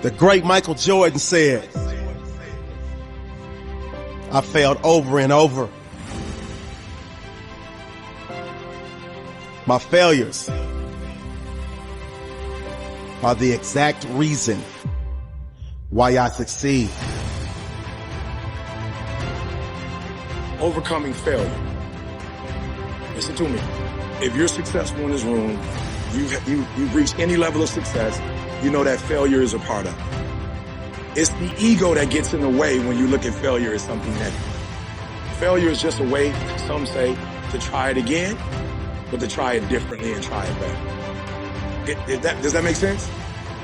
The great Michael Jordan said, I failed over and over. My failures are the exact reason why I succeed. Overcoming failure. Listen to me. If you're successful in this room, you've reached any level of success, you know that failure is a part of it. It's the ego that gets in the way when you look at failure as something negative. Failure is just a way, some say, to try it again, but to try it differently and try it better. Does that make sense?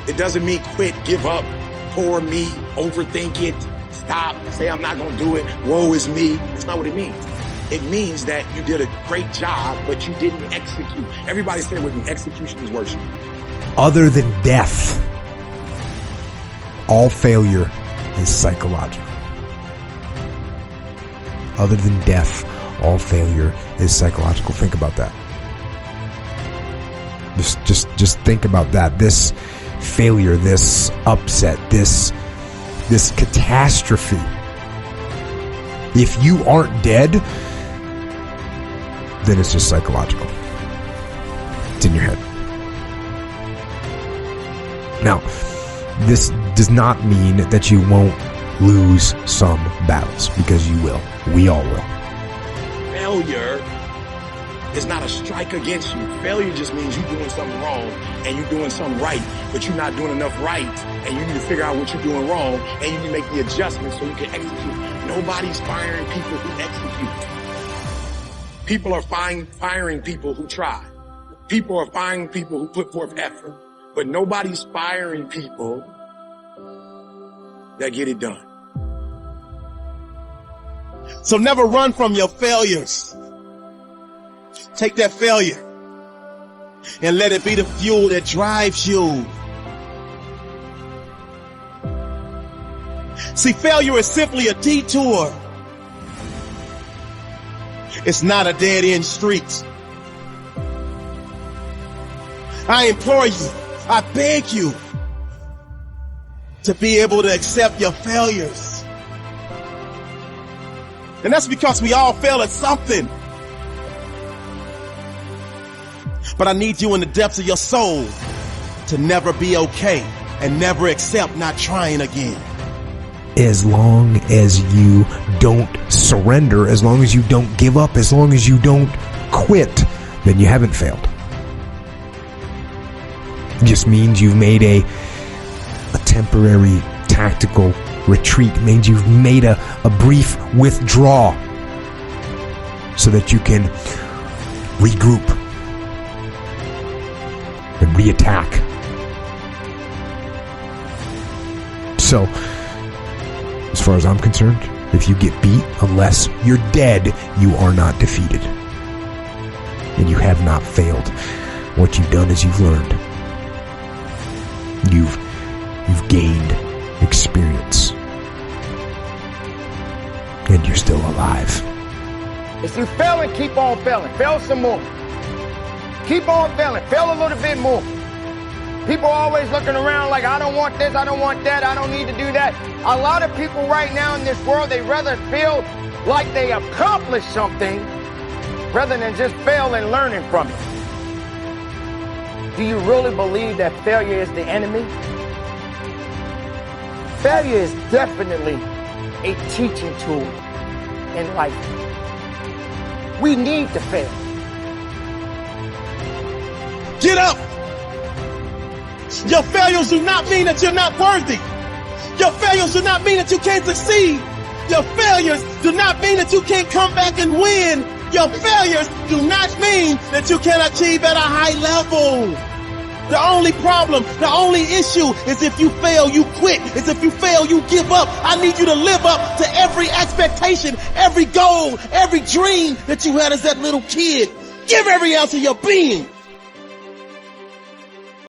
It doesn't mean quit, give up, poor me, overthink it, stop, say I'm not gonna do it, woe is me. That's not what it means. It means that you did a great job, but you didn't execute. Everybody say with me, execution is worship. Other than death, all failure is psychological. Other than death, all failure is psychological. Think about that. Just think about that. This failure, this upset, this catastrophe. If you aren't dead, then it's just psychological. It's in your head. Now, this does not mean that you won't lose some battles, because you will. We all will. Failure is not a strike against you. Failure just means you're doing something wrong and you're doing something right, but you're not doing enough right, and you need to figure out what you're doing wrong, and you need to make the adjustments so you can execute. Nobody's firing people who execute. People are firing people who try. People are firing people who put forth effort. But nobody's firing people that get it done. So never run from your failures. Take that failure and let it be the fuel that drives you. See, failure is simply a detour. It's not a dead-end street. I implore you, I beg you to be able to accept your failures. And that's because we all fail at something. But I need you in the depths of your soul to never be okay and never accept not trying again. As long as you don't surrender, as long as you don't give up, as long as you don't quit, then you haven't failed. It just means you've made a temporary tactical retreat. It means you've made a brief withdrawal so that you can regroup and reattack. So, as far as I'm concerned, if you get beat, unless you're dead, you are not defeated. And you have not failed. What you've done is you've learned. You've gained experience. And you're still alive. If you failing, keep on failing. Fail some more. Keep on failing. Fail a little bit more. People are always looking around like, I don't want this, I don't want that, I don't need to do that. A lot of people right now in this world, they rather feel like they accomplished something rather than just fail and learning from it. Do you really believe that failure is the enemy? Failure is definitely a teaching tool in life. We need to fail. Get up! Your failures do not mean that you're not worthy. Your failures do not mean that you can't succeed. Your failures do not mean that you can't come back and win. Your failures do not mean that you can't achieve at a high level. The only problem, the only issue is if you fail, you quit. It's if you fail, you give up. I need you to live up to every expectation, every goal, every dream that you had as that little kid. Give every ounce of your being.